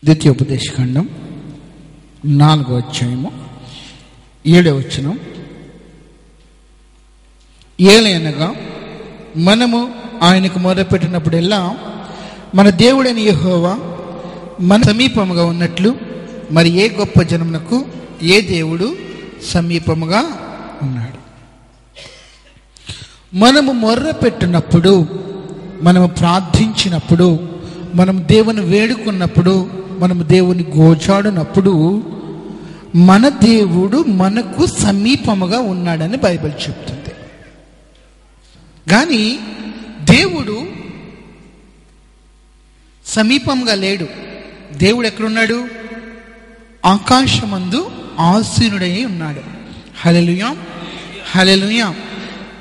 ద్వితీయోపదేశకాండం 4వ అధ్యాయము 7వ వచనం. ఏలయనగా మనము ఆయనకు మొరపెట్టినప్పుడెల్లా మన దేవుడైన యెహోవా మన సమీపముగా ఉన్నట్లు మరి ఏ గొప్ప జనమునకు ఏ దేవుడు సమీపముగా ఉన్నాడు. మనము మొర్రపెట్టినప్పుడు, మనము ప్రార్థించినప్పుడు, మనం దేవుని వేడుకున్నప్పుడు, మనము దేవుని గోజాడునప్పుడు మన దేవుడు మనకు సమీపముగా ఉన్నాడని బైబిల్ చెప్తుంది. కానీ దేవుడు సమీపంగా లేడు. దేవుడు ఎక్కడున్నాడు? ఆకాశమందు ఆసీనుడై ఉన్నాడు. హల్లెలూయా, హల్లెలూయా.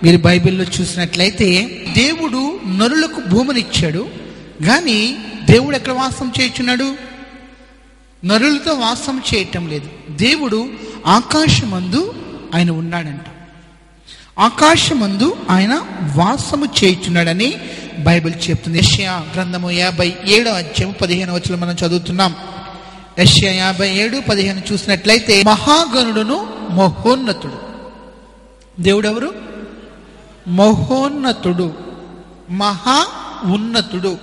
మీరు బైబిల్లో చూసినట్లయితే దేవుడు నరులకు భూమినిచ్చాడు, కానీ దేవుడు ఎక్కడ వాసం చేయుచున్నాడు? నరులతో వాసం చేయటం లేదు. దేవుడు ఆకాశమందు ఆయన ఉన్నాడంట. ఆకాశమందు ఆయన వాసము చేయుచున్నాడని బైబిల్ చెప్తుంది. యెషయా గ్రంథము 57వ అధ్యాయం 15వ వచనం మనం చదువుతున్నాం. యెషయా 57:15 చూసినట్లయితే మహాగణుడును మహోన్నతుడు. దేవుడు ఎవరు? మహోన్నతుడు, మహా ఉన్నతుడు.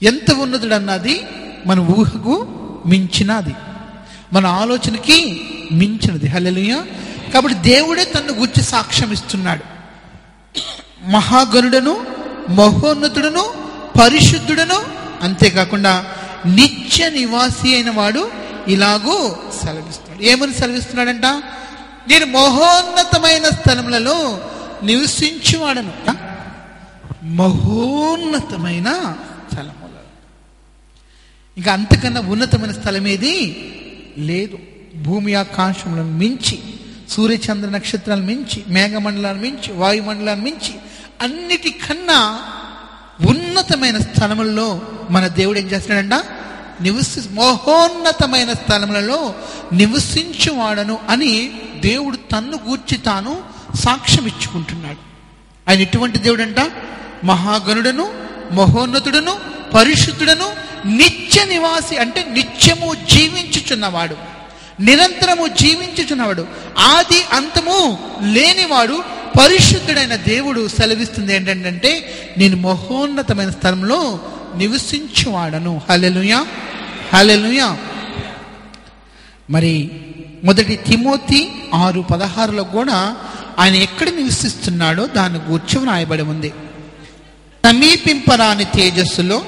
ఎంత ఉన్నతుడు అన్నది మన ఊహకు మించినది, మన ఆలోచనకి మించినది. హల్లెలూయా. కాబట్టి దేవుడే తన్ను గురించి సాక్ష్యం ఇస్తున్నాడు. మహాగణుడను, మహోన్నతుడును, పరిశుద్ధుడను, అంతేకాకుండా నిత్య నివాసి అయిన వాడు ఇలాగూ సెలవిస్తున్నాడు. ఏమని సెలవిస్తున్నాడంట? నేను మహోన్నతమైన స్థలములలో నివసించువాడను. మహోన్నతమైన స్థలములలో, ఇంకా అంతకన్నా ఉన్నతమైన స్థలం ఏది లేదు. భూమి ఆకాశములను మించి, సూర్యచంద్ర నక్షత్రాలను మించి, మేఘమండలాన్ని మించి, వాయుమండలాన్ని మించి, అన్నిటికన్నా ఉన్నతమైన స్థలములలో మన దేవుడు ఏం చేస్తున్నాడంట? మహోన్నతమైన స్థలములలో నివసించువాడను అని దేవుడు తన్ను గూర్చి తాను సాక్ష్యం ఇచ్చుకుంటున్నాడు. ఆయన ఎటువంటి దేవుడు అంట? మహాగణుడను, మహోన్నతుడును, పరిశుద్ధుడను, నిత్య నివాసి అంటే నిత్యము జీవించుచున్నవాడు, నిరంతరము జీవించుచున్నవాడు, ఆది అంతము లేనివాడు, పరిశుద్ధుడైన దేవుడు సెలవిస్తుంది ఏంటంటే నేను మహోన్నతమైన స్థలంలో నివసించువాడను. హల్లెలూయా, హల్లెలూయా. మరి మొదటి తిమోతి 6:16లో కూడా ఆయన ఎక్కడ నివసిస్తున్నాడో దాని గూర్చి రాయబడి ఉంది. సమీపింపరాని తేజస్సులో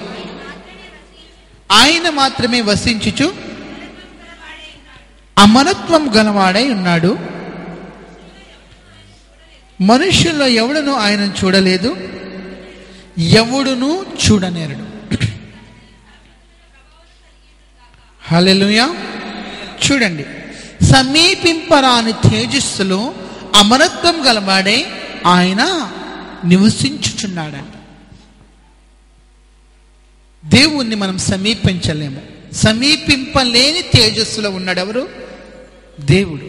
ఆయన మాత్రమే వసించుచు అమరత్వం గలవాడై ఉన్నాడు. మనుషుల్లో ఎవడును ఆయనను చూడలేదు, ఎవడును చూడనేరడు. హల్లెలూయా. చూడండి, సమీపింపరాని తేజస్సులో అమరత్వం గలవాడే ఆయన నివసించుచున్నాడంట. దేవుణ్ణి మనం సమీపించలేము. సమీపింపలేని తేజస్సులో ఉన్నాడు ఎవరు? దేవుడు.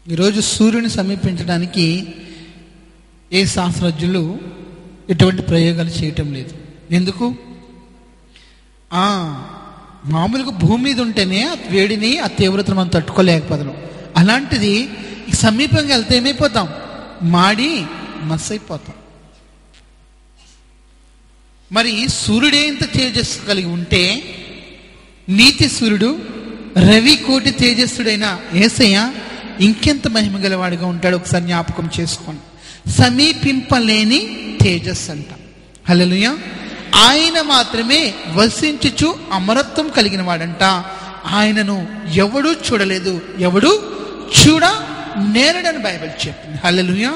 ఈరోజు సూర్యుని సమీపించడానికి ఏ శాస్త్రజ్ఞులు ఎటువంటి ప్రయోగాలు చేయటం లేదు. ఎందుకు? మామూలుగా భూమి మీద ఉంటేనే ఆ వేడిని, ఆ తీవ్రతను మనం తట్టుకోలేకపోతున్నాం. అలాంటిది సమీపంగా వెళ్తే ఏమైపోతాం? మాడి మస్సైపోతాం. మరి సూర్యుడే ఇంత తేజస్సు కలిగి ఉంటే నీతి సూర్యుడు, రవి కోటి తేజస్సుడైన యేసయ్య ఇంకెంత మహిమ గలవాడిగా ఉంటాడు? ఒకసారి జ్ఞాపకం చేసుకోండి. సమీపింపలేని తేజస్సు అంట. హల్లెలూయా. ఆయన మాత్రమే వసించుచు అమరత్వం కలిగిన వాడంట. ఆయనను ఎవడూ చూడలేదు, ఎవడు చూడ నేరడని బైబిల్ చెప్పింది. హల్లెలూయా.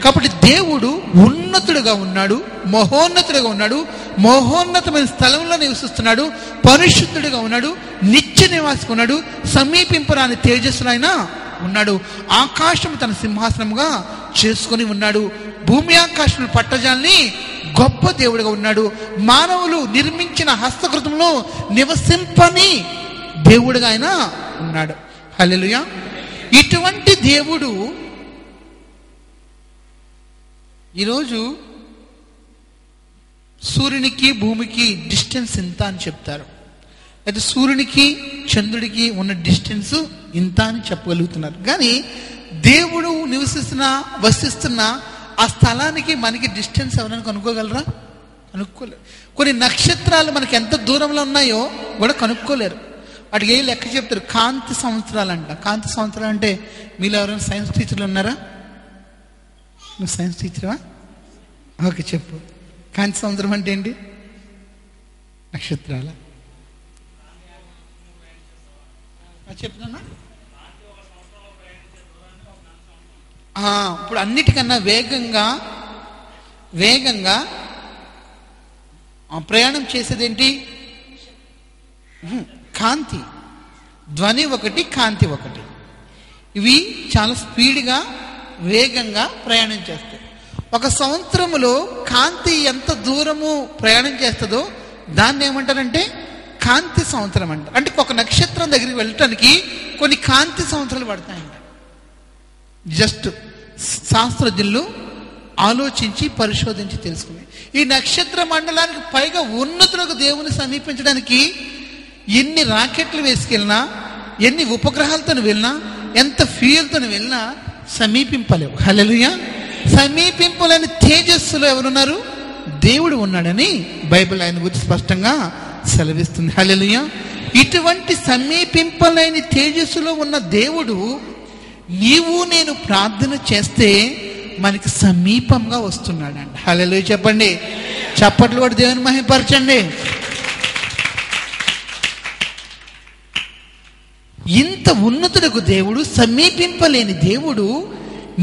కాబట్టి దేవుడు ఉన్నతుడుగా ఉన్నాడు, మహోన్నతుడుగా ఉన్నాడు, మహోన్నతమైన స్థలంలో నివసిస్తున్నాడు, పరిశుద్ధుడిగా ఉన్నాడు, నిత్య నివాసిగా ఉన్నాడు, సమీపింపరాని తేజస్సులైన ఉన్నాడు. ఆకాశం తన సింహాసనముగా చేసుకొని ఉన్నాడు. భూమి ఆకాశం పట్టజాలని గొప్ప దేవుడిగా ఉన్నాడు. మానవులు నిర్మించిన హస్తకృతంలో నివసింపని దేవుడిగా ఆయన ఉన్నాడు. హల్లెలూయా. ఇటువంటి దేవుడు ఈరోజు సూర్యునికి భూమికి డిస్టెన్స్ ఇంత అని చెప్తారు. అయితే సూర్యునికి చంద్రుడికి ఉన్న డిస్టెన్స్ ఇంత అని చెప్పగలుగుతున్నారు. కానీ దేవుడు నివసిస్తున్న వసిస్తున్న ఆ స్థలానికి మనకి డిస్టెన్స్ ఎవరైనా కనుక్కోగలరా? కనుక్కోలేరు. కొన్ని నక్షత్రాలు మనకి ఎంత దూరంలో ఉన్నాయో కూడా కనుక్కోలేరు. వాటికి ఏ లెక్క చెప్తారు? కాంతి సంవత్సరాలు అంట. కాంతి సంవత్సరాలు అంటే మీలో ఎవరైనా సైన్స్ టీచర్లు ఉన్నారా? నువ్వు సైన్స్ టీచరా? ఓకే, చెప్పు. కాంతి సంవత్సరం అంటే ఏంటి? నక్షత్రాల చెప్తున్నా. ఇప్పుడు అన్నిటికన్నా వేగంగా ప్రయాణం చేసేదేంటి? కాంతి. ధ్వని ఒకటి, కాంతి ఒకటి. ఇవి చాలా స్పీడ్గా వేగంగా ప్రయాణం చేస్తాయి. ఒక సంవత్సరములో కాంతి ఎంత దూరము ప్రయాణం చేస్తుందో దాన్ని ఏమంటారంటే కాంతి సంవత్సరం అంటారు. అంటే ఒక నక్షత్రం దగ్గరికి వెళ్ళటానికి కొన్ని కాంతి సంవత్సరాలు పడతాయంట. జస్ట్ శాస్త్రజ్ఞులు ఆలోచించి పరిశోధించి తెలుసుకుని ఈ నక్షత్ర మండలానికి పైగా ఉన్నతులకు దేవుని సమీపించడానికి ఎన్ని రాకెట్లు వేసుకెళ్ళినా, ఎన్ని ఉపగ్రహాలతో వెళ్ళినా, ఎంత ఫ్యూయల్తో వెళ్ళినా సమీపింపలేవు. హల్లెలూయా. సమీపింపలేని తేజస్సులో ఎవరున్నారు? దేవుడు ఉన్నాడని బైబిల్ ఆయన గురించి స్పష్టంగా సెలవిస్తుంది. హల్లెలూయా. ఇటువంటి సమీపింపలేని తేజస్సులో ఉన్న దేవుడు నీవు నేను ప్రార్థన చేస్తే మనకి సమీపంగా వస్తున్నాడంట. హల్లెలూయా చెప్పండి. చప్పట్లు కూడా దేవుని మహిమపరచండి. ఇంత ఉన్నతుడకు దేవుడు, సమీపింపలేని దేవుడు,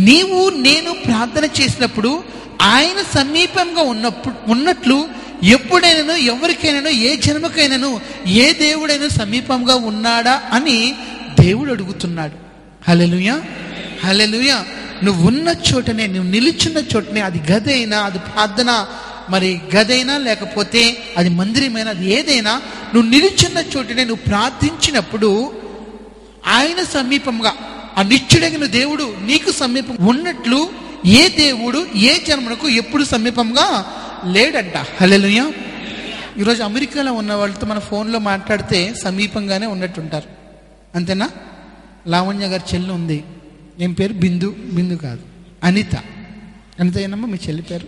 నీవు నేను ప్రార్థన చేసినప్పుడు ఆయన సమీపంగా ఉన్నట్లు ఎప్పుడైనాను ఎవరికైనాను ఏ జన్మకైనాను ఏ దేవుడైనా సమీపంగా ఉన్నాడా అని దేవుడు అడుగుతున్నాడు. హల్లెలూయా. హల్లెలూయా. నువ్వు ఉన్న చోటనే, నువ్వు నిలుచున్న చోటనే, అది గదైనా, అది ప్రార్థన మరి గదైనా, లేకపోతే అది మందిరమైనా, అది ఏదైనా, నువ్వు నిలుచున్న చోటనే నువ్వు ప్రార్థించినప్పుడు ఆయన సమీపంగా, ఆ నిత్యుడగిన దేవుడు నీకు సమీపం ఉన్నట్లు ఏ దేవుడు ఏ జన్మకు ఎప్పుడు సమీపంగా లేడంట. హల్లెలూయా. ఈరోజు అమెరికాలో ఉన్న వాళ్ళతో మన ఫోన్లో మాట్లాడితే సమీపంగానే ఉన్నట్టుంటారు. అంతేనా? లావణ్య గారి చెల్లి ఉంది. ఏం పేరు? బిందు కాదు, అనిత. అనితేనమ్మా మీ చెల్లి పేరు.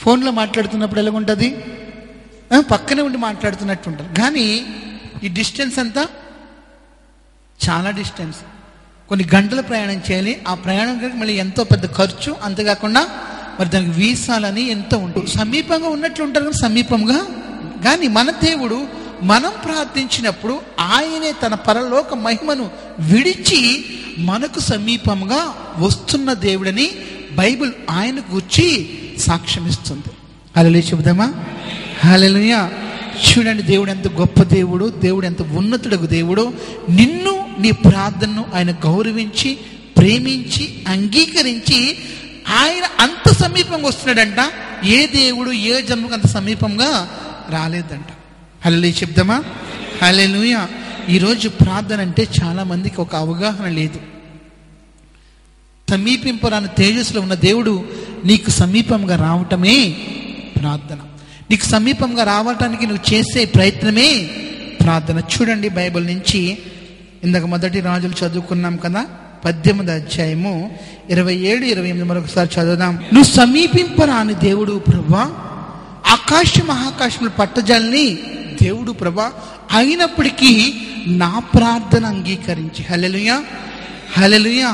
ఫోన్లో మాట్లాడుతున్నప్పుడు ఎలాగుంటుంది? పక్కనే ఉండి మాట్లాడుతున్నట్టు ఉంటారు. కానీ ఈ డిస్టెన్స్ అంతా చాలా డిస్టెన్స్. కొన్ని గంటల ప్రయాణం చేయాలి. ఆ ప్రయాణం మళ్ళీ ఎంతో పెద్ద ఖర్చు. అంతేకాకుండా మరి దానికి వీసాలని ఎంతో ఉంటుంది. సమీపంగా ఉన్నట్లు ఉంటారు కానీ సమీపంగా. కానీ మన దేవుడు మనం ప్రార్థించినప్పుడు ఆయనే తన పరలోక మహిమను విడిచి మనకు సమీపంగా వస్తున్న దేవుడని బైబిల్ ఆయన గూర్చి సాక్ష్యమిస్తుంది. హల్లెలూయా చెబుదామా? హల్లెలూయా. చూడండి, దేవుడు ఎంత గొప్ప దేవుడు, దేవుడు ఎంత ఉన్నతుడగు దేవుడు. నిన్ను నీ ప్రార్థనను ఆయన గౌరవించి, ప్రేమించి, అంగీకరించి ఆయన అంత సమీపంగా వస్తున్నాడంట. ఏ దేవుడు ఏ జన్మకు అంత సమీపంగా రాలేదంట. హల్లెలూయా చెప్దామా? హల్లెలూయా. ఈరోజు ప్రార్థన అంటే చాలా మందికి ఒక అవగాహన లేదు. సమీపింపరాని తేజస్సులో ఉన్న దేవుడు నీకు సమీపంగా రావటమే ప్రార్థన. నీకు సమీపంగా రావటానికి నువ్వు చేసే ప్రయత్నమే ప్రార్థన. చూడండి, బైబిల్ నుంచి ఇందాక మొదటి రాజులు చదువుకున్నాం కదా, 18వ అధ్యాయము 27, 28 మరొకసారి చదువుదాం. నువ్వు సమీపింపరాని దేవుడు ప్రభువా, ఆకాశ మహాకాశములు పట్టజాలని దేవుడు ప్రభువా, అయినప్పటికీ నా ప్రార్థన అంగీకరించి. హల్లెలూయా. హల్లెలూయా.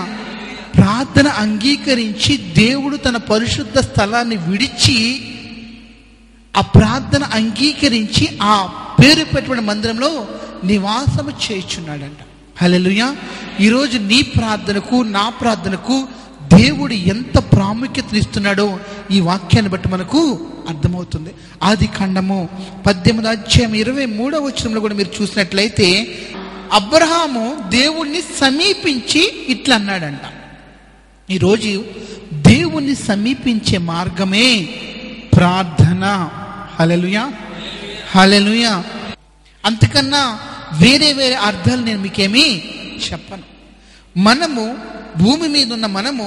ప్రార్థన అంగీకరించి దేవుడు తన పరిశుద్ధ స్థలాన్ని విడిచి ఆ ప్రార్థన అంగీకరించి ఆ పేరు పెట్టబడిన మందిరంలో నివాసము చేయుచున్నాడంట. హల్లెలూయా. ఈరోజు నీ ప్రార్థనకు నా ప్రార్థనకు దేవుడు ఎంత ప్రాముఖ్యతనిస్తున్నాడో ఈ వాక్యాన్ని బట్టి మనకు అర్థమవుతుంది. ఆది కాండము 18వ అధ్యాయం 23వ వచనంలో కూడా మీరు చూసినట్లయితే అబ్రహాము దేవుణ్ణి సమీపించి ఇట్లా అన్నాడంట. ఈరోజు దేవుణ్ణి సమీపించే మార్గమే ప్రార్థన. హల్లెలూయా. హల్లెలూయా. అంతకన్నా వేరే వేరే అర్థాలు నేను మీకేమీ చెప్పను. మనము భూమి మీద ఉన్న మనము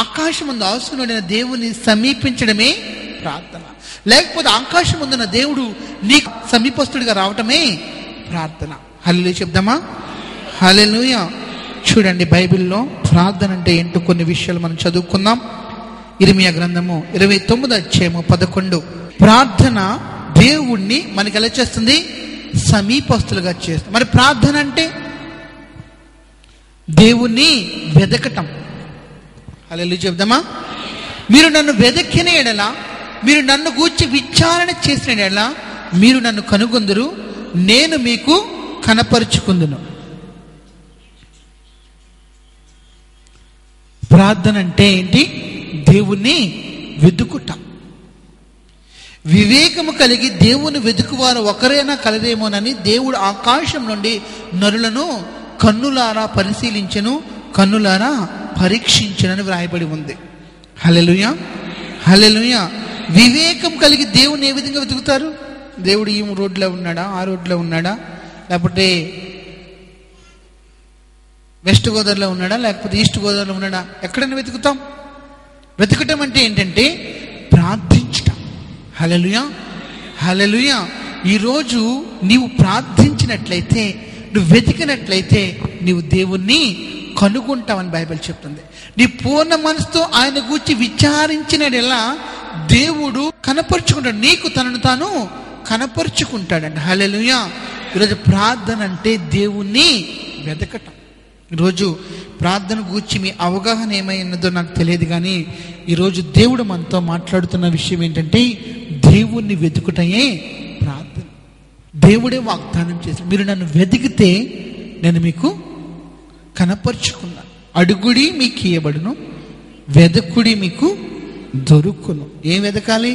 ఆకాశమందు ఆసీనుడైన దేవుని సమీపించడమే ప్రార్థన. లేకపోతే ఆకాశం ముందున్న దేవుడు నీకు సమీపస్తుడిగా రావటమే ప్రార్థన. హల్లెలూయా చెప్దామా? హల్లెలూయా. చూడండి, బైబిల్లో ప్రార్థన అంటే ఏంటో కొన్ని విషయాలు మనం చదువుకుందాం. ఇర్మియా గ్రంథము 29వ అధ్యాయము 11. ప్రార్థన దేవుణ్ణి మనకి ఎలా చేస్తుంది? సమీపస్తులుగా చేస్తుంది. మరి ప్రార్థన అంటే దేవుణ్ణి వెదకటం. హల్లెలూయా చెప్దామా? మీరు నన్ను వెదకిన ఎడల, మీరు నన్ను గూర్చి విచారణ చేసిన ఎడల మీరు నన్ను కనుగొందురు, నేను మీకు కనపరుచుకుందును. ప్రార్థన అంటే ఏంటి? దేవుణ్ణి వెతుకుట. వివేకము కలిగి దేవుని వెతుకువారు ఒకరైనా కలదేమోనని దేవుడు ఆకాశం నుండి నరులను కన్నులారా పరిశీలించెను, కన్నులారా పరీక్షించనని వ్రాయబడి ఉంది. హల్లెలూయా, హల్లెలూయా. వివేకం కలిగి దేవుని ఏ విధంగా వెతుకుతారు? దేవుడు ఈ రోడ్లో ఉన్నాడా, ఆ రోడ్లో ఉన్నాడా, లేకపోతే వెస్ట్ గోదావరిలో ఉన్నాడా, లేకపోతే ఈస్ట్ గోదావరిలో ఉన్నాడా? ఎక్కడైనా వెతుకుతాం. వెతకటం అంటే ఏంటంటే ప్రార్థించటం. హల్లెలూయా, హల్లెలూయా. ఈరోజు నీవు ప్రార్థించినట్లయితే, నువ్వు వెతికినట్లయితే నీవు దేవుణ్ణి కనుగొంటావని బైబిల్ చెప్తుంది. నీ పూర్ణ మనసుతో ఆయన గూర్చి విచారించినలా దేవుడు కనపరుచుకుంటాడు, నీకు తనను తాను కనపరుచుకుంటాడంట. హల్లెలూయా. ఈరోజు ప్రార్థన అంటే దేవుణ్ణి వెతకటం. ఈరోజు ప్రార్థన గూర్చి మీ అవగాహన ఏమై ఉన్నదో నాకు తెలియదు, కానీ ఈరోజు దేవుడు మనతో మాట్లాడుతున్న విషయం ఏంటంటే దేవుణ్ణి వెతుకుటయే ప్రార్థన. దేవుడే వాగ్దానం చేశాడు, మీరు నన్ను వెతికితే నేను మీకు కనపరుచుకున్నాను. అడుగుడి మీకు ఇయ్యబడును, వెదకుడి మీకు దొరుకును. ఏం వెతకాలి?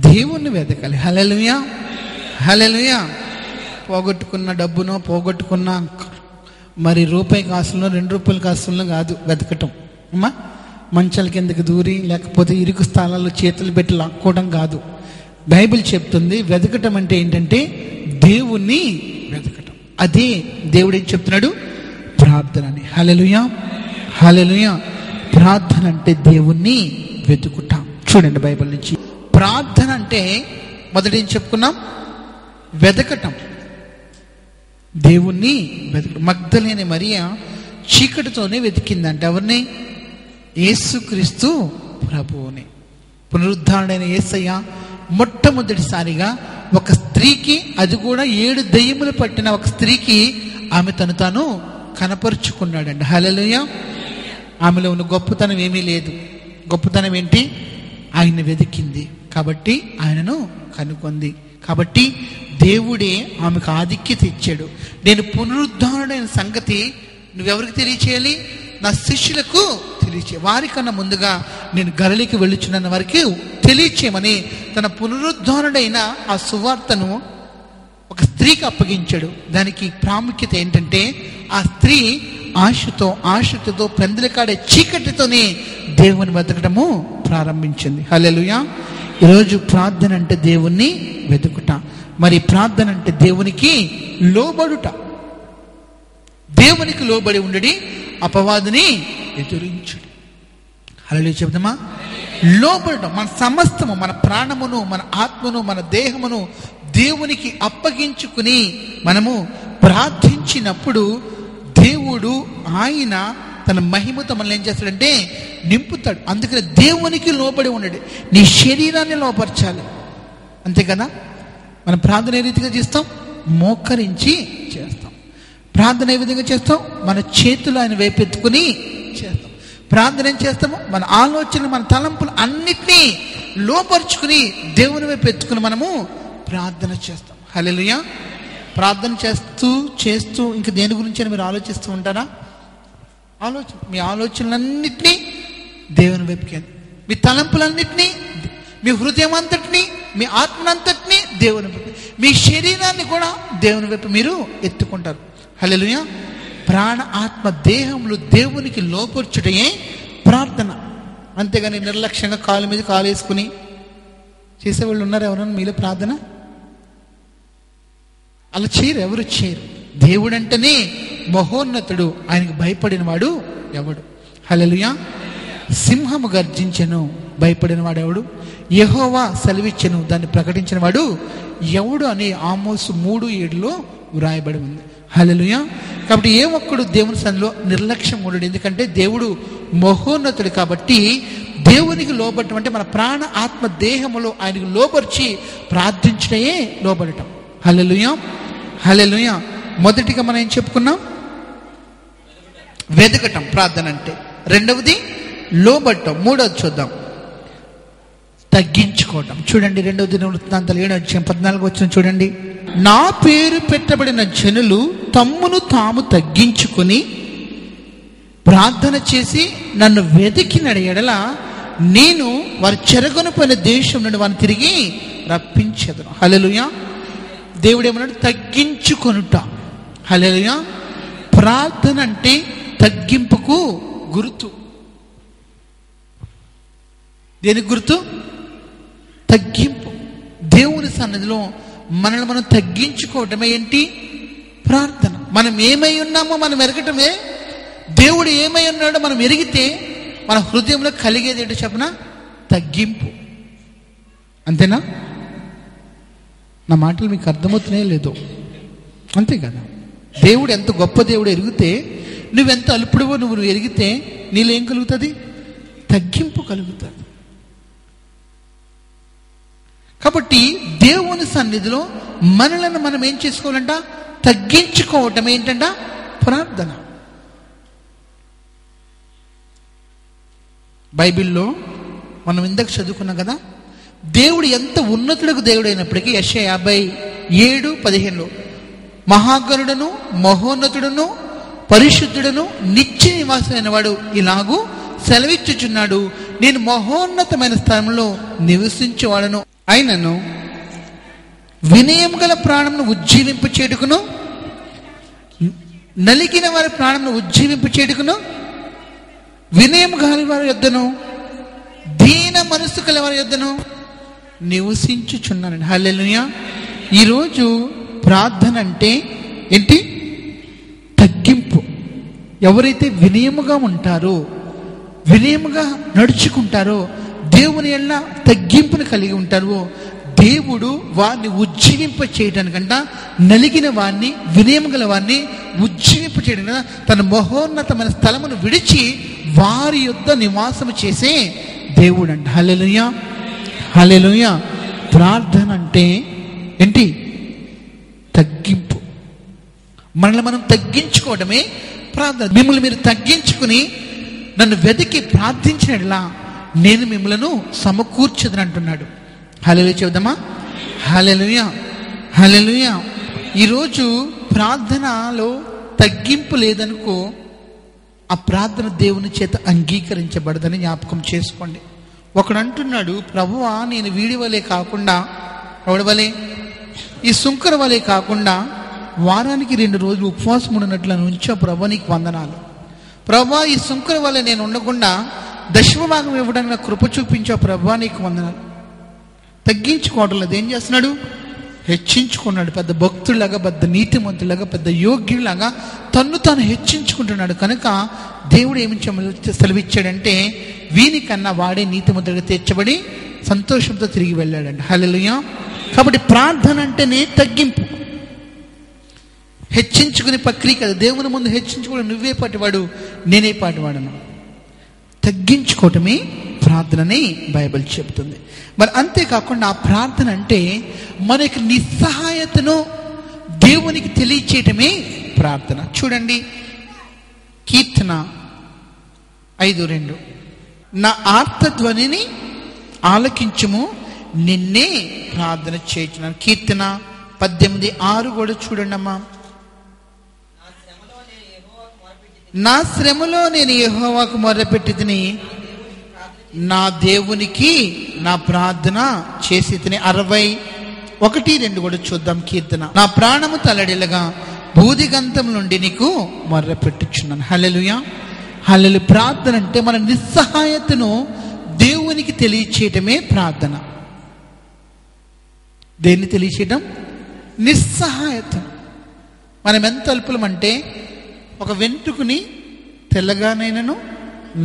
దేవుణ్ణి వెతకాలి. హల్లెలూయా, హల్లెలూయా. పోగొట్టుకున్న డబ్బునో, పోగొట్టుకున్న మరి రూపాయి కాసులను, 2 రూపాయల కాసులను కాదు వెతకటం. అమ్మా, మంచాల కిందకి దూరి లేకపోతే ఇరుకు స్థలాల్లో చేతులు పెట్టి లాక్కోవడం కాదు. బైబిల్ చెప్తుంది వెతకటం అంటే ఏంటంటే దేవుణ్ణి వెతకటం. అదే దేవుడు ఏం చెప్తున్నాడు? ప్రార్థన అని. హల్లెలూయా, హల్లెలూయా. ప్రార్థన అంటే దేవుణ్ణి వెతుకుట. చూడండి బైబిల్ నుంచి ప్రార్థన అంటే మొదట ఏం చెప్పుకున్నాం? వెతకటం, దేవుణ్ణి వెతకటం. మగ్దలేని మరియ చీకటితోనే వెతికిందంట. ఎవరిని? యేసుక్రీస్తు ప్రభువుని. పునరుద్ధారుడైన యేసయ్య మొట్టమొదటిసారిగా ఒక స్త్రీకి, అది కూడా 7 దెయ్యములు పట్టిన ఒక స్త్రీకి ఆమె తను తాను కనపరుచుకున్నాడండి. హల్లెలూయా. ఆమెలో ఉన్న గొప్పతనం ఏమీ లేదు. గొప్పతనం ఏంటి? ఆయన వెతికింది కాబట్టి ఆయనను కనుకొంది. కాబట్టి దేవుడే ఆమెకు ఆధిక్యత ఇచ్చాడు. నేను పునరుద్ధారుడైన సంగతి నువ్వెవరికి తెలియచేయాలి? నా శిష్యులకు తెలియచే. వారికన్నా ముందుగా నేను గలిలకి వెళ్ళుచున్న వారికి తెలియచేయమని తన పునరుద్ధారుడైన ఆ సువార్తను ఒక స్త్రీకి అప్పగించాడు. దానికి ప్రాముఖ్యత ఏంటంటే ఆ స్త్రీ ఆశతో పెందలకాడే చీకటితోనే దేవుని వెతకడము ప్రారంభించింది. హల్లెలూయా. ఈరోజు ప్రార్థన అంటే దేవుణ్ణి వెతుకుట. మరి ప్రార్థన అంటే దేవునికి లోబడుట. దేవునికి లోబడి ఉండడి, అపవాదిని ఎదురించుడి. హల్లెలూయా చెప్దామా? లోబడటం. మన సమస్తము, మన ప్రాణమును, మన ఆత్మను, మన దేహమును దేవునికి అప్పగించుకుని మనము ప్రార్థించినప్పుడు దేవుడు ఆయన తన మహిమతో మనల్ని ఏం చేస్తాడంటే నింపుతాడు. అందుకని దేవునికి లోబడి ఉండడు. నీ శరీరాన్ని లోపరచాలి, అంతే కదా. మనం ప్రార్థన ఏ రీతిగా చేస్తాం? మోకరించి చేస్తాం. ప్రార్థన ఏ విధంగా చేస్తాం? మన చేతులు ఆయన వైపెత్తుకుని చేస్తాం. ప్రార్థన ఏం చేస్తాము? మన ఆలోచనలు, మన తలంపులు అన్నిటినీ లోపరుచుకుని దేవుని వైపు ఎత్తుకుని మనము ప్రార్థన చేస్తాం. హల్లెలూయా. ప్రార్థన చేస్తూ ఇంక దేని గురించి మీరు ఆలోచిస్తూ ఉంటారా? మీ ఆలోచనలన్నిటినీ దేవుని వైపుకి, మీ తలంపులన్నిటినీ, మీ హృదయం అంతటినీ, మీ ఆత్మనంతటినీ దేవుని వైపు, మీ శరీరాన్ని కూడా దేవుని వైపు మీరు ఎత్తుకుంటారు. హల్లెలూయా. ప్రాణ ఆత్మ దేహములు దేవునికి లోపర్చుటయే ప్రార్థన. అంతేగాని నిర్లక్ష్యంగా కాలు మీద కాలు వేసుకుని చేసేవాళ్ళు ఉన్నారు ఎవరన్నా మీలో ప్రార్థన? అలా చేయరు, ఎవరు చేయరు. దేవుడు అంటేనే మహోన్నతుడు, ఆయనకు భయపడిన వాడు ఎవడు? హల్లెలూయా. సింహము గర్జించెను, భయపడిన వాడు ఎవడు? యెహోవా సెలవిచ్చెను దాన్ని ప్రకటించిన వాడు ఎవడు అని ఆమోసు 3:7 వ్రాయబడి ఉంది. హల్లెలూయా. కాబట్టి ఏ ఒక్కడు దేవుని సన్నిధిలో నిర్లక్ష్యం ఉండడు. ఎందుకంటే దేవుడు మహోన్నతుడు. కాబట్టి దేవునికి లోబడటం అంటే మన ప్రాణ ఆత్మ దేహములో ఆయనకు లోబర్చి ప్రార్థించడమే లోబడటం. హల్లెలూయా, హల్లెలూయా. మొదటిగా మనం ఏం చెప్పుకున్నాం? వెదకటం ప్రార్థన అంటే. రెండవది లోబడటం. మూడవది చూద్దాం, తగ్గించుకోవటం. చూడండి 2వ దినవృత్తాంతాలు 7:14 చూడండి. నా పేరు పెట్టబడిన జనులు తమ్మును తాము తగ్గించుకుని ప్రార్థన చేసి నన్ను వెతికిన ఎడల నేను వారి చెరగొనిపోయిన దేశం నుండి వారిని తిరిగి రప్పించెదను. హల్లెలూయా. దేవుడు ఏమన్నాడు? తగ్గించుకొనుట. హల్లెలూయా. ప్రార్థన అంటే తగ్గింపుకు గుర్తు. దేనికి గుర్తు? తగ్గింపు. దేవుని సన్నిధిలో మనల్ని మనం తగ్గించుకోవటమే ఏంటి? ప్రార్థన. మనం ఏమై ఉన్నామో మనం ఎరగటమే. దేవుడు ఏమై ఉన్నాడో మనం ఎరిగితే మన హృదయంలో కలిగేది ఏంటో చెప్పనా? తగ్గింపు. అంతేనా? నా మాటలు మీకు అర్థమవుతున్నాయో లేదో? అంతే కదా. దేవుడు ఎంత గొప్ప దేవుడు ఎరిగితే, నువ్వెంత అల్పుడువో నువ్వు ఎరిగితే నీలో ఏం కలుగుతుంది? తగ్గింపు కలుగుతుంది. కాబట్టి దేవుని సన్నిధిలో మనలను మనం ఏం చేసుకోవాలంట? తగ్గించుకోవటం ఏంటంట? ప్రార్థన. బైబిల్లో మనం ఇందాక చదువుకున్నాం కదా, దేవుడు ఎంత ఉన్నతులకు దేవుడు అయినప్పటికీ యెషయా 57:15 మహాగణుడను మహోన్నతుడును పరిశుద్ధుడును నిత్య నివాసమైన వాడు ఇలాగూ సెలవిచ్చుచున్నాడు, నేను మహోన్నతమైన స్థలంలో నివసించేవాడను అయినను వినయం గల ప్రాణమును ఉజ్జీవింప చేటుకును, నలిగిన వారి ప్రాణమును ఉజ్జీవింప చేటుకును, వినయం గల వారి యొద్దను దీన మనస్సు కల వారి యొద్దను నివసించుచున్నాను. హల్లెలూయా. ఈరోజు ప్రార్థన అంటే ఏంటి? తగ్గింపు. ఎవరైతే వినయముగా ఉంటారో, వినయముగా నడుచుకుంటారో, దేవుని ఎడల తగ్గింపును కలిగి ఉంటారో, దేవుడు వారిని ఉజ్జీవింప చేయడానికంట, నలిగిన వారిని, వినయం గల వారిని ఉజ్జీవింప చేయడం కదా, తన మహోన్నతమైన స్థలమును విడిచి వారి యొద్ద నివాసము చేసే దేవుడు అంట. హల్లెలూయా, హల్లెలూయా. ప్రార్థన అంటే ఏంటి? తగ్గింపు. మనల్ని మనం తగ్గించుకోవడమే ప్రార్థన. మిమ్మల్ని మీరు తగ్గించుకుని నన్ను వెతికి ప్రార్థించినట్లా నేను మిమ్మలను సమకూర్చదని అంటున్నాడు. హల్లెలూయా చెబుదామా? హల్లెలూయా, హల్లెలూయా. ఈరోజు ప్రార్థనలో తగ్గింపు లేదనుకో, ఆ ప్రార్థన దేవుని చేత అంగీకరించబడదని జ్ఞాపకం చేసుకోండి. ఒకడు అంటున్నాడు, ప్రభువా నేను వీడి వలె కాకుండా, ఎవడి వలె? ఈ సుంకర వలె కాకుండా వారానికి 2 రోజులు ఉపవాసం ఉన్నట్లు ఉంచా ప్రభు, నీకు వందనాలు. ప్రభా ఈ సుంకర వలె నేను ఉండకుండా దశమభాగం ఇవ్వడానికి నాకు కృప చూపించావు ప్రభా, నీకు వందనాలు. తగ్గించుకోవడం లేదు. ఏం చేస్తున్నాడు? హెచ్చించుకున్నాడు. పెద్ద భక్తులాగా, పెద్ద నీతిమంతులాగా, పెద్ద యోగ్యులాగా తన్ను తాను హెచ్చించుకుంటున్నాడు. కనుక దేవుడు ఏమి సెలవిచ్చాడంటే, వీనికన్నా వాడే నీతిమంతుడిగా తీర్చబడి సంతోషంతో తిరిగి వెళ్ళాడంట. హల్లెలూయా. కాబట్టి ప్రార్థన అంటేనే తగ్గింపు. హెచ్చించుకునే ప్రక్రియ కదా. దేవుని ముందు హెచ్చించుకోవడం, నువ్వే పాటివాడు నేనే పాటివాడను, తగ్గించుకోవటమే ప్రార్థనని బైబిల్ చెబుతుంది. మరి అంతేకాకుండా ఆ ప్రార్థన అంటే మనకి నిస్సహాయతను దేవునికి తెలియచేయటమే ప్రార్థన. చూడండి కీర్తన 5:2 నా ఆర్తధ్వనిని ఆలకించుము, నిన్నే ప్రార్థన చేయించున్నాను. కీర్తన 18:6 కూడా చూడండి అమ్మా. నా శ్రమలో నేను యెహోవాకు మొర్రపెట్టితిని, నా దేవునికి నా ప్రార్థన చేసి తిని. 61:2 కూడా చూద్దాం కీర్తన. నా ప్రాణము తలడిల్లగా భూదిగంతం నుండి నీకు మొర్రపెట్టుచున్నాను. హల్లెలూయా, హల్లెలూయా. ప్రార్థన అంటే మన నిస్సహాయతను దేవునికి తెలియచేయటమే ప్రార్థన. దేన్ని తెలియచేయటం? నిస్సహాయత. మనం ఎంత అల్పులమంటే ఒక వెంట్రుకని తెల్లగానైనాను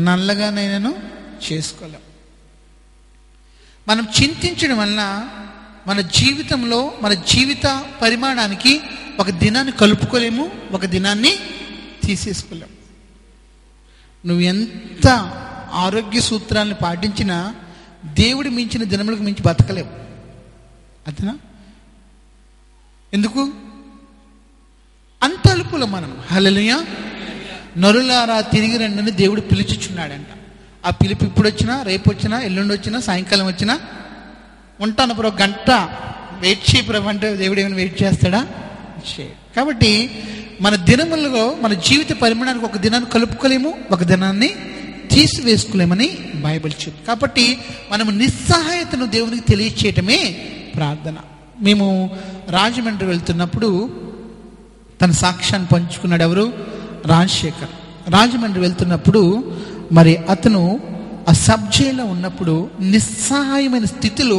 నల్లగానైనాను చేసుకోలేం. మనం చింతించడం వలన మన జీవితంలో మన జీవిత పరిమాణానికి ఒక దినాన్ని కలుపుకోలేము, ఒక దినాన్ని తీసేసుకోలేము. నువ్వు ఎంత ఆరోగ్య సూత్రాలను పాటించినా దేవుడు మించిన దినములకు మించి బతకలేవు. అతనా ఎందుకు అంత అలుపులో మనం? హల్లెలూయా. నరులారా తిరిగి రండి దేవుడు పిలుచుచున్నాడంట. ఆ పిలుపు ఇప్పుడు వచ్చినా, రేపు వచ్చినా, ఎల్లుండి వచ్చినా, సాయంకాలం వచ్చినా ఉంటాను బ్రో, గంట వెయిట్ చేయి ప్రభు అంటే దేవుడు ఏమైనా వెయిట్ చేస్తాడా? కాబట్టి మన దినములలో మన జీవిత పరిమాణానికి ఒక దినాన్ని కలుపుకోలేము, ఒక దినాన్ని తీసివేసుకోలేమని బైబిల్ చెప్తుంది. కాబట్టి మనము నిస్సహాయతను దేవునికి తెలియచేయటమే ప్రార్థన. మేము రాజమండ్రి వెళ్తున్నప్పుడు తన సాక్ష్యాన్ని పంచుకున్నాడు ఎవరు? రాజశేఖర్. రాజమండ్రి వెళ్తున్నప్పుడు మరి అతను ఆ సబ్జైల్లో ఉన్నప్పుడు నిస్సహాయమైన స్థితిలో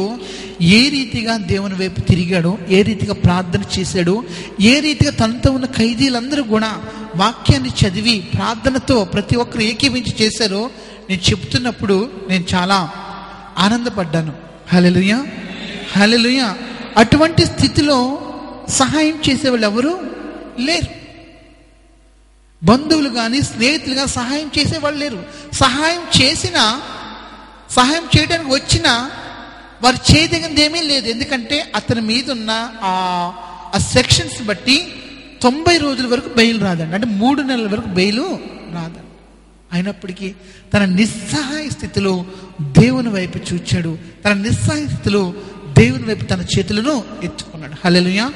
ఏ రీతిగా దేవుని వైపు తిరిగాడో, ఏ రీతిగా ప్రార్థన చేశాడో, ఏ రీతిగా తనతో ఉన్న ఖైదీలందరూ కూడా వాక్యాన్ని చదివి ప్రార్థనతో ప్రతి ఒక్కరు ఏకీవించి చేశారో నేను చెప్తున్నప్పుడు నేను చాలా ఆనందపడ్డాను. హల్లెలూయా, హల్లెలూయా. అటువంటి స్థితిలో సహాయం చేసేవాళ్ళు ఎవరు లేరు. బంధువులు కానీ స్నేహితులు కానీ సహాయం చేసేవాళ్ళు లేరు. సహాయం చేయడానికి వచ్చినా వారు చేయదగినది ఏమీ లేదు. ఎందుకంటే అతని మీద ఉన్న ఆ సెక్షన్స్ బట్టి 90 రోజుల వరకు బెయిల్ రాదండి, అంటే 3 నెలల వరకు బెయిల్ రాదండి. అయినప్పటికీ తన నిస్సహాయ స్థితిలో దేవుని వైపు చూచాడు. తన నిస్సహాయ స్థితిలో దేవుని వైపు తన చేతులను ఎత్తుకున్నాడు. హల్లెలూయా.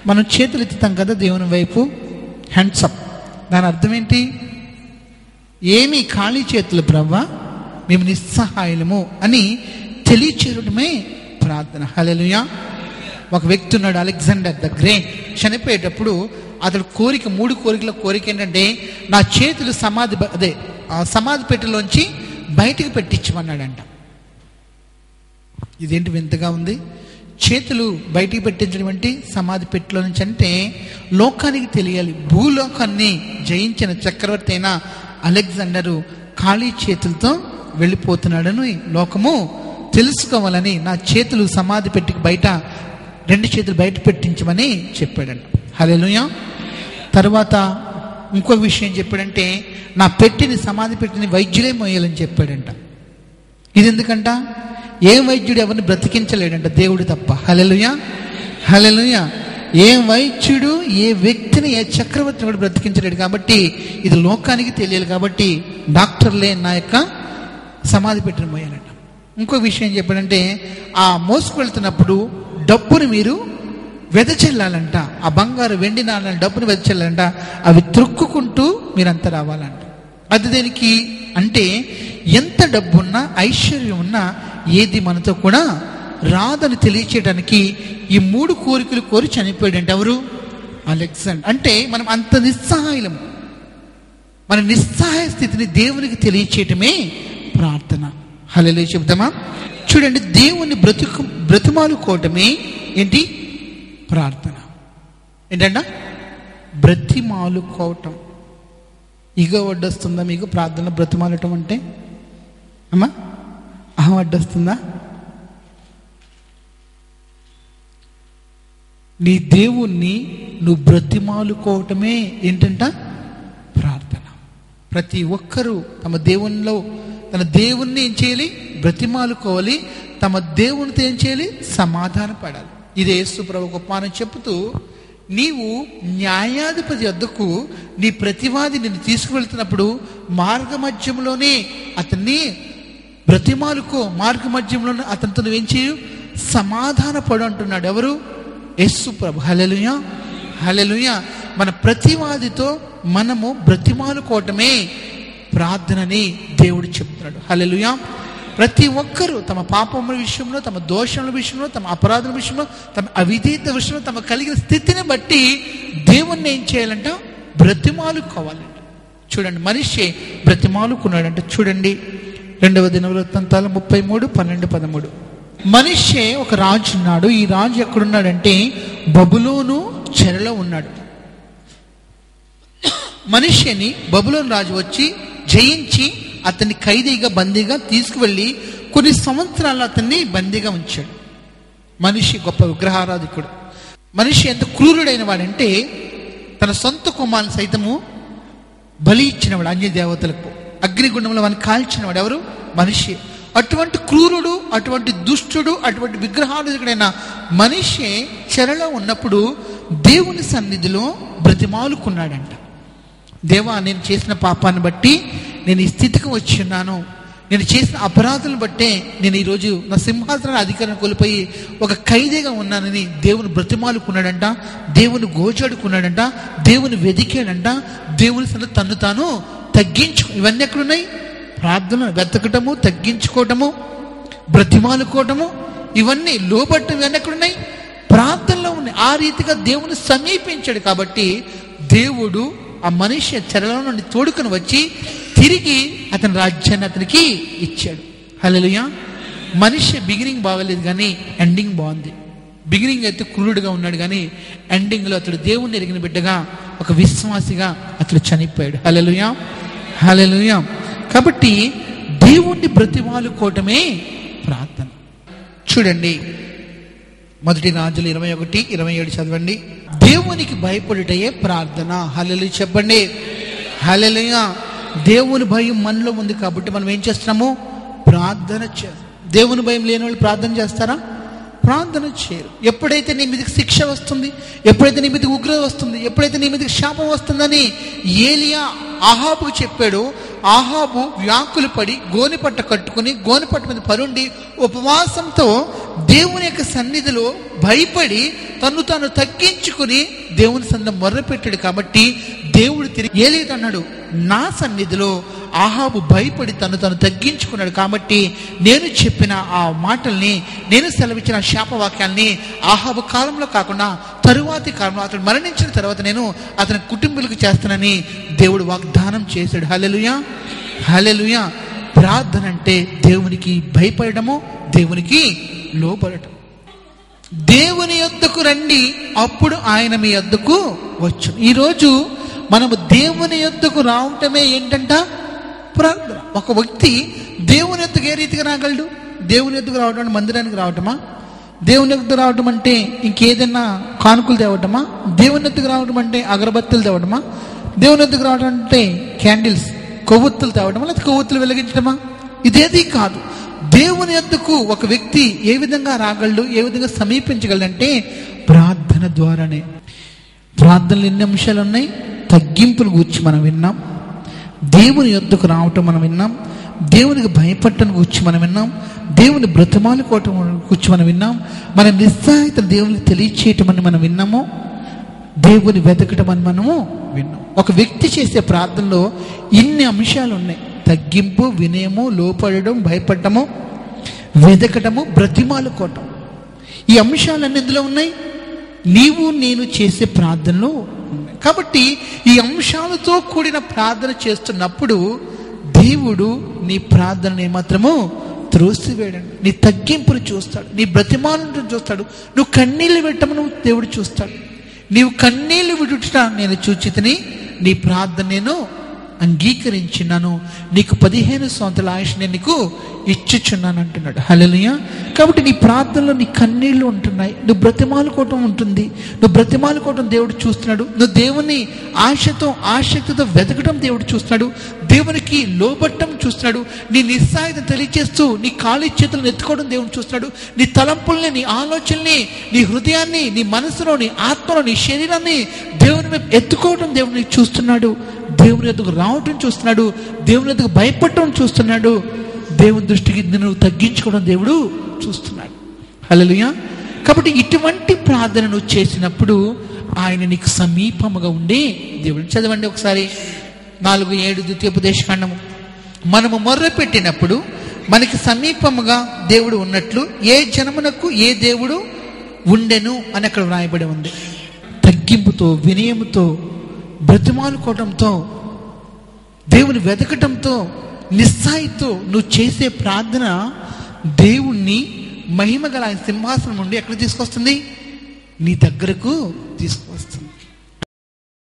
మనం చేతులు ఎత్తుతాం కదా దేవుని వైపు, హ్యాండ్స్ అప్. దాని అర్థం ఏంటి? ఏమి ఖాళీ చేతులు బ్రవ్వా, మేము నిస్సహాయలము అని తెలియచేయడమే ప్రార్థన. హల్లెలూయా. ఒక వ్యక్తి ఉన్నాడు, అలెగ్జాండర్ ద గ్రేట్. చనిపోయేటప్పుడు అతడు కోరిక, 3 కోరికల కోరిక ఏంటంటే నా చేతులు సమాధి పెట్టెలోంచి బయటికి పెట్టించమన్నాడంట. ఇదేంటి వింతగా ఉంది? చేతులు బయటికి పెట్టించడం అంటే సమాధి పెట్టెలో నుంచి అంటే లోకానికి తెలియాలి, భూలోకాన్ని జయించిన చక్రవర్తి అయిన అలెగ్జాండరు ఖాళీ చేతులతో వెళ్ళిపోతున్నాడని లోకము తెలుసుకోవాలని నా చేతులు సమాధి పెట్టికి బయట 2 చేతులు బయట పెట్టించమని చెప్పాడంట. హల్లెలూయా. తర్వాత ఇంకొక విషయం చెప్పాడంటే నా పెట్టిని సమాధి పెట్టిని వైద్యులే మోయాలని చెప్పాడంట. ఇది ఎందుకంట? ఏ వైద్యుడు ఎవరిని బ్రతికించలేడంట, దేవుడు తప్ప. హల్లెలూయా, హల్లెలూయా. ఏ వైద్యుడు ఏ వ్యక్తిని, ఏ చక్రవర్తిని కూడా బ్రతికించలేడు. కాబట్టి ఇది లోకానికి తెలియాలి. కాబట్టి డాక్టర్లే నా యొక్క సమాధి పెట్టిన మోయాలంట. ఇంకో విషయం చెప్పాడంటే ఆ మోసుకెళ్తున్నప్పుడు డబ్బుని మీరు వెదచెల్లాలంట. ఆ బంగారు వెండి నాణాల డబ్బుని వెదచెల్లాలంట. అవి త్రొక్కుకుంటూ మీరంతా రావాలంట. అది దేనికి అంటే ఎంత డబ్బున్నా ఐశ్వర్యం ఉన్నా ఏది మనతో కూడా రాదని తెలియచేయడానికి ఈ 3 కోరికలు కోరి చనిపోయాడంటే ఎవరు? అలెగ్జాండర్. అంటే మనం అంత నిస్సహాయము. మన నిస్సహాయ స్థితిని దేవునికి తెలియచేయటమే ప్రార్థన. హల్లెలూయా చెప్తామా? చూడండి, దేవుని బ్రతిమాలుకోవటమే ఏంటి? ప్రార్థన. ఏంటంట? బ్రతిమాలుకోవటం. ఇగ వడ్డొస్తుందా మీకు ప్రార్థన బ్రతిమాలటం అంటే? అమ్మా వడ్డొస్తుందా? నీ దేవుణ్ణి నువ్వు బ్రతిమాలుకోవటమే ఏంటంట? ప్రార్థన. ప్రతి ఒక్కరూ తమ దేవునిలో తన దేవుణ్ణి ఏం చేయాలి? బ్రతిమాలుకోవాలి. తమ దేవునితో ఏం చేయాలి? సమాధాన పడాలి. ఇదే యేసు ప్రభువు గొప్పని చెబుతూ, నీవు న్యాయాధిపతి వద్దకు నీ ప్రతివాది నిన్ను తీసుకువెళ్తున్నప్పుడు మార్గ మధ్యంలోనే అతన్ని బ్రతిమాలుకో. మార్గ మధ్యంలోనే అతనితో నువ్వేం చేయు? సమాధాన పడు అంటున్నాడు. ఎవరు? యేసు ప్రభు. హల్లెలూయా, హల్లెలూయా. మన ప్రతివాదితో మనము బ్రతిమాలుకోవటమే ప్రార్థనని దేవుడు చెప్తున్నాడు. హల్లెలూయా. ప్రతి ఒక్కరూ తమ పాపముల విషయంలో, తమ దోషముల విషయంలో, తమ అపరాధుల విషయంలో, తమ అవిధేయత విషయంలో, తమ కలిగిన స్థితిని బట్టి దేవుణ్ణి ఏం చేయాలంట? బ్రతిమాలుకోవాలంట. చూడండి, మనిషి బ్రతిమాలుకున్నాడంట. చూడండి 2వ దినవృత్తాంతాలు 33:12-13. మనిషి ఒక రాజు ఉన్నాడు. ఈ రాజు ఎక్కడున్నాడంటే బబులోను చెరలో ఉన్నాడు. మనిషిని బబులోను రాజు వచ్చి జయించి అతన్ని ఖైదీగా బందీగా తీసుకువెళ్ళి కొన్ని సంవత్సరాలు అతన్ని బందీగా ఉంచాడు. మనిషి గొప్ప విగ్రహారాధికుడు. మనిషి ఎంత క్రూరుడైన వాడంటే తన సొంత కుమారుని సైతము బలి ఇచ్చినవాడు. అన్య దేవతలకు అగ్నిగుండంలో వాడిని కాల్చినవాడు ఎవరు? మనిషి. అటువంటి క్రూరుడు, అటువంటి దుష్టుడు, అటువంటి విగ్రహారాధికుడైన మనిషి చెరలో ఉన్నప్పుడు దేవుని సన్నిధిలో బ్రతిమాలుకున్నాడంట. దేవా, నేను చేసిన పాపాన్ని బట్టి నేను ఈ స్థితికి వచ్చి ఉన్నాను. నేను చేసిన అపరాధులను బట్టే నేను ఈరోజు నా సింహాసన అధికారం కోల్పోయి ఒక ఖైదీగా ఉన్నానని దేవుని బ్రతిమాలుకున్నాడంట. దేవుని గోచాడుకున్నాడంట. దేవుని వెదికాడంట. దేవుని సన్నిధిలో తన్ను తాను తగ్గించు. ఇవన్నీ ఎక్కడున్నాయి? ప్రార్థన, వెతకటము, తగ్గించుకోవటము, బ్రతిమాలుకోవటము, ఇవన్నీ లోబట్టం, ఇవన్నీ ఎక్కడున్నాయి? ప్రార్థనలో ఉన్నాయి. ఆ రీతిగా దేవుని సమీపించాడు కాబట్టి దేవుడు ఆ మనిషి చెరలో నుండి తోడుకొని వచ్చి తిరిగి అతని రాజ్యాన్ని అతనికి ఇచ్చాడు. హల్లెలూయా. మనిషి బిగినింగ్ బాగలేదు కానీ ఎండింగ్ బాగుంది. బిగినింగ్ అయితే క్రూరుడుగా ఉన్నాడు కానీ ఎండింగ్లో అతడు దేవుణ్ణి ఎరిగిన బిడ్డగా, ఒక విశ్వాసిగా అతడు చనిపోయాడు. హల్లెలూయా, హల్లెలూయా. కాబట్టి దేవుణ్ణి బ్రతిమాలుకోవటమే ప్రార్థన. చూడండి, మొదటి రాజులు 21:27 చదవండి. దేవునికి భయపడుటయే ప్రార్థన. హల్లెలూయా చెప్పండి. హల్లెలూయా. దేవుని భయం మనలో ఉంది కాబట్టి మనం ఏం చేస్తున్నాము? ప్రార్థన చేస్తాం. దేవుని భయం లేని వాళ్ళు ప్రార్థన చేస్తారా? ప్రార్థన చేయరు. ఎప్పుడైతే నీ మీదకి శిక్ష వస్తుంది, ఎప్పుడైతే నీ మీదకి ఉగ్రత వస్తుంది, ఎప్పుడైతే నీ మీదకి శాపం వస్తుందని ఏలియా ఆహాబుకు చెప్పాడు, ఆహాబు వ్యాకులు పడి గోనెపట్ట కట్టుకుని గోనెపట్ట మీద పరుండి ఉపవాసంతో దేవుని యొక్క సన్నిధిలో భయపడి తను తాను తగ్గించుకుని దేవుని సన్నిధిలో మొర్రపెట్టాడు. కాబట్టి దేవుడు తిరిగి ఏలియాతో అన్నాడు, నా సన్నిధిలో ఆహాబు భయపడి తను తాను తగ్గించుకున్నాడు కాబట్టి నేను చెప్పిన ఆ మాటల్ని, నేను సెలవిచ్చిన శాపవాక్యాల్ని ఆహాబు కాలంలో కాకుండా తరువాతి కాలంలో అతడు మరణించిన తర్వాత నేను అతని కుటుంబీకులకు చేస్తానని దేవుడు వాగ్దానం చేశాడు. హల్లెలూయా, హల్లెలూయా. ప్రార్థన అంటే దేవునికి భయపడము, దేవునికి లోబడటం. దేవుని యొద్దకు రండి, అప్పుడు ఆయన మీ యొద్దకు వచ్చు. ఈరోజు మనము దేవుని యొద్దకు రావటమే ఏంటంట? ప్రార్థన. ఒక వ్యక్తి దేవుని యొద్దకు ఏ రీతిగా రాగలడు? దేవుని యొద్దకు రావటం అంటే మందిరానికి రావటమా? దేవుని యొద్దకు రావటం అంటే ఇంకేదైనా కానుకలు తేవటమా? దేవుని యొద్దకు రావటం అంటే అగరబత్తులు తేవటమా? దేవుని యొద్దకు రావటం అంటే క్యాండిల్స్, కొవ్వొత్తులు తేవటమా, లేదా కొవ్వొత్తులు వెలిగించడమా? ఇదేది కాదు. దేవుని యొద్దకు ఒక వ్యక్తి ఏ విధంగా రాగలడు, ఏ విధంగా సమీపించగలడంటే ప్రార్థన ద్వారానే. ప్రార్థనలు ఎన్ని అంశాలు ఉన్నాయి? తగ్గింపును గురించి మనం విన్నాం, దేవుని యొద్దకు రావటం మనం విన్నాం, దేవునికి భయపడటం గురించి మనం విన్నాం, దేవుని బ్రతిమాలుకోవటం గురించి మనం విన్నాం, మన నిస్సహాయత దేవునికి తెలియచేయటం అని మనం విన్నాము, దేవుని వెతకటం అని మనము విన్నాం. ఒక వ్యక్తి చేసే ప్రార్థనలో ఇన్ని అంశాలు ఉన్నాయి: తగ్గింపు, వినయము, లోపడడం, భయపడటము, వెతకటము, బ్రతిమాలుకోవటం. ఈ అంశాలన్నీ ఎందులో ఉన్నాయి? నీవు నేను చేసే ప్రార్థనలో ఉన్నాయి. కాబట్టి ఈ అంశాలతో కూడిన ప్రార్థన చేస్తున్నప్పుడు దేవుడు నీ ప్రార్థనను ఏమాత్రము త్రోసివేయడండి. నీ తగ్గింపును చూస్తాడు, నీ బ్రతిమాలను చూస్తాడు, నువ్వు కన్నీళ్లు పెట్టమను దేవుడు చూస్తాడు. నీవు కన్నీళ్లు విడుట నేను చూచితిని, నీ ప్రార్థన నేను అంగీకరించినాను, నీకు 15 సంవత్సరాల ఆయుష్ నేను నీకు ఇచ్చుచున్నాను అంటున్నాడు. హల్లెలూయా. కాబట్టి నీ ప్రార్థనలో నీ కన్నీళ్లు ఉంటున్నాయి, నువ్వు బ్రతిమాలుకోవటం ఉంటుంది. నువ్వు బ్రతిమాలుకోవటం దేవుడు చూస్తున్నాడు. నువ్వు దేవుని ఆశతో ఆసక్తితో వెతకటం దేవుడు చూస్తున్నాడు. దేవునికి లోబట్టం చూస్తున్నాడు. నీ నిస్సహాయత తెలియచేస్తూ నీ కాలి చేతులను ఎత్తుకోవడం దేవుడు చూస్తున్నాడు. నీ తలంపుల్ని, నీ ఆలోచనల్ని, నీ హృదయాన్ని, నీ మనసులో, నీ ఆత్మలో, నీ శరీరాన్ని దేవుని వైపు ఎత్తుకోవడం దేవుడిని చూస్తున్నాడు. దేవుని ఎదుగు రావటం చూస్తున్నాడు. దేవుని ఎదుగు భయపడటం చూస్తున్నాడు. దేవుని దృష్టికి నువ్వు తగ్గించుకోవడం దేవుడు చూస్తున్నాడు. హల్లెలూయా. కాబట్టి ఇటువంటి ప్రార్థన నువ్వు చేసినప్పుడు ఆయన నీకు సమీపముగా ఉండే దేవుడు. చదవండి ఒకసారి 4:7 ద్వితీయోపదేశకాండము. మనము మొర్ర పెట్టినప్పుడు మనకి సమీపముగా దేవుడు ఉన్నట్లు ఏ జనమునకు ఏ దేవుడు ఉండెను అని అక్కడ వ్రాయబడి ఉంది. తగ్గింపుతో, వినయముతో, బ్రతిమాలుకోవటంతో, దేవుని వెతకటంతో, నిస్సాయితో నువ్వు చేసే ప్రార్థన దేవుణ్ణి మహిమ గల ఆయన సింహాసనం నుండి ఎక్కడ తీసుకొస్తుంది? నీ దగ్గరకు తీసుకొస్తుంది.